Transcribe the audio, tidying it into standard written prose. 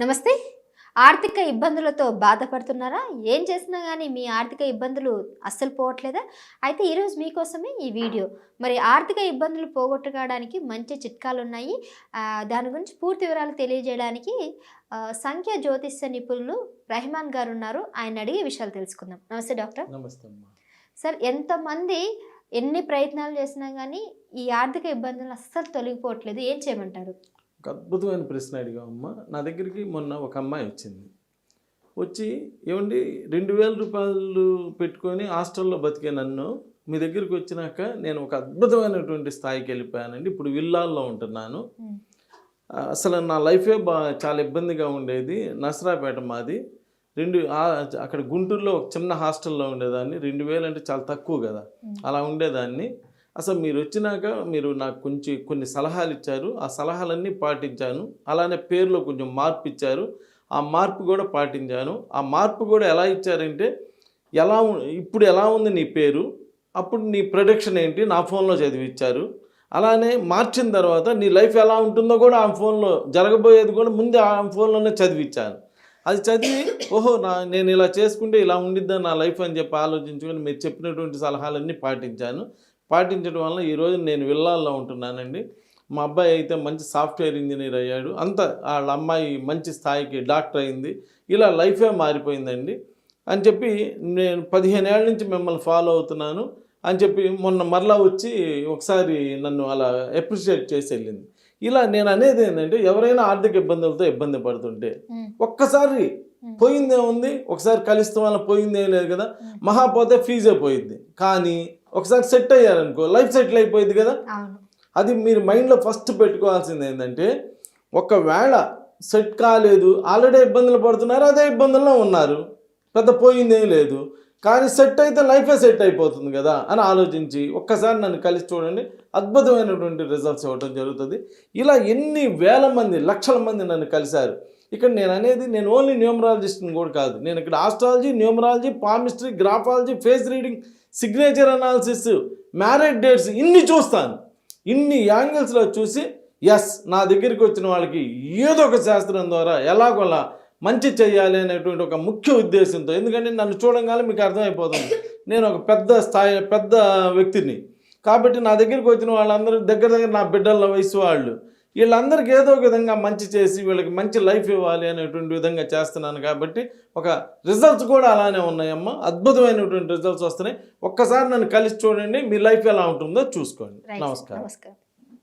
నమస్తే. ఆర్థిక ఇబ్బందులతో బాధపడుతున్నారా? ఏం చేసినా గానీ మీ ఆర్థిక ఇబ్బందులు అస్సలు పోవట్లేదా? అయితే ఈరోజు మీకోసమే ఈ వీడియో. మరి ఆర్థిక ఇబ్బందులు పోగొట్టుకోవడానికి మంచి చిట్కాలున్నాయి. దాని గురించి పూర్తి వివరాలు తెలియజేయడానికి సంఖ్య జ్యోతిష్య నిపుణులు రెహమాన్ గారు ఉన్నారు. ఆయన అడిగి విషయాలు తెలుసుకుందాం. నమస్తే డాక్టర్. నమస్తే అమ్మా. సార్, ఎంతమంది ఎన్ని ప్రయత్నాలు చేసినా కానీ ఈ ఆర్థిక ఇబ్బందులు అస్సలు తొలగిపోవట్లేదు, ఏం చేయమంటారు? ఒక అద్భుతమైన ప్రశ్న అడిగామమ్మా. నా దగ్గరికి మొన్న ఒక అమ్మాయి వచ్చింది. వచ్చి ఏమండి 2000 రూపాయలు పెట్టుకొని హాస్టల్లో బతికే నన్ను మీ దగ్గరికి వచ్చినాక నేను ఒక అద్భుతమైనటువంటి స్థాయికి వెళ్ళిపోయానండి. ఇప్పుడు విల్లాల్లో ఉంటున్నాను. అసలు నా లైఫే చాలా ఇబ్బందిగా ఉండేది. నసరాపేట మాది. అక్కడ గుంటూరులో ఒక చిన్న హాస్టల్లో ఉండేదాన్ని. 2000 అంటే చాలా తక్కువ కదా, అలా ఉండేదాన్ని. అసలు మీరు వచ్చినాక మీరు నాకు కొన్ని సలహాలు ఇచ్చారు. ఆ సలహాలన్నీ పాటించాను. అలానే పేరులో కొంచెం మార్పు ఇచ్చారు. ఆ మార్పు కూడా పాటించాను. ఆ మార్పు కూడా ఎలా ఇచ్చారంటే, ఇప్పుడు ఎలా ఉంది నీ పేరు, అప్పుడు నీ ప్రొడక్షన్ ఏంటి నా ఫోన్లో చదివిచ్చారు. అలానే మార్చిన తర్వాత నీ లైఫ్ ఎలా ఉంటుందో కూడా ఆ ఫోన్లో, జరగబోయేది కూడా ముందే ఆ ఫోన్లోనే చదివిచ్చాను. అది చదివి ఓహో నేను ఇలా చేసుకుంటే ఇలా ఉండిద్దా నా లైఫ్ అని చెప్పి ఆలోచించుకొని మీరు చెప్పినటువంటి సలహాలన్నీ పాటించడం వల్ల ఈరోజు నేను విల్లాల్లో ఉంటున్నానండి. మా అబ్బాయి అయితే మంచి సాఫ్ట్వేర్ ఇంజనీర్ అయ్యాడు. వాళ్ళ అమ్మాయి మంచి స్థాయికి డాక్టర్ అయింది. ఇలా లైఫే మారిపోయిందండి అని చెప్పి నేను 15 ఏళ్ళ నుంచి మిమ్మల్ని ఫాలో అవుతున్నాను అని చెప్పి మొన్న మరలా వచ్చి ఒకసారి నన్ను అలా అప్రిషియేట్ చేసి వెళ్ళింది. ఇలా నేను అనేది ఏంటంటే, ఎవరైనా ఆర్థిక ఇబ్బందులతో ఇబ్బంది పడుతుంటే ఒక్కసారి పోయిందేముంది, ఒకసారి కలిస్తాం వల్ల పోయిందేం లేదు కదా, మహాపోతే ఫీజే పోయింది. కానీ ఒకసారి సెట్ అయ్యారనుకో లైఫ్ సెటిల్ అయిపోయింది కదా. అది మీరు మైండ్లో ఫస్ట్ పెట్టుకోవాల్సింది ఏంటంటే, ఒకవేళ సెట్ కాలేదు, ఆల్రెడీ ఇబ్బందులు పడుతున్నారు, అదే ఇబ్బందుల్లో ఉన్నారు, పెద్ద పోయిందేం లేదు, కానీ సెట్ అయితే లైఫే సెట్ అయిపోతుంది కదా అని ఆలోచించి ఒక్కసారి నన్ను కలిసి చూడండి. అద్భుతమైనటువంటి రిజల్ట్స్ ఇవ్వడం జరుగుతుంది. ఇలా ఎన్ని వేల మంది, లక్షల మంది నన్ను కలిశారు. ఇక్కడ నేను అనేది, నేను ఓన్లీ న్యూమరాలజిస్ట్ని కూడా కాదు. నేను ఇక్కడ astrology, numerology, palmistry, graphology, face reading, signature analysis, marriage dates ఇన్ని చూస్తాను. ఇన్ని యాంగిల్స్లో చూసి నా దగ్గరికి వచ్చిన వాళ్ళకి ఏదో ఒక శాస్త్రం ద్వారా ఎలాగోలా మంచి చేయాలి అనేటువంటి ఒక ముఖ్య ఉద్దేశంతో. ఎందుకంటే నన్ను చూడంగానే మీకు అర్థమైపోతుంది నేను ఒక పెద్ద వ్యక్తిని. కాబట్టి నా దగ్గరికి వచ్చిన వాళ్ళందరూ దగ్గర నా బిడ్డల వయసు వాళ్ళు, వీళ్ళందరికీ ఏదో ఒక విధంగా మంచి చేసి వీళ్ళకి మంచి లైఫ్ ఇవ్వాలి అనేటువంటి విధంగా చేస్తున్నాను. కాబట్టి ఒక రిజల్ట్స్ కూడా అలానే ఉన్నాయమ్మా. అద్భుతమైనటువంటి రిజల్ట్స్ వస్తున్నాయి. ఒక్కసారి నన్ను కలిసి చూడండి, మీ లైఫ్ ఎలా ఉంటుందో చూసుకోండి. నమస్కారం.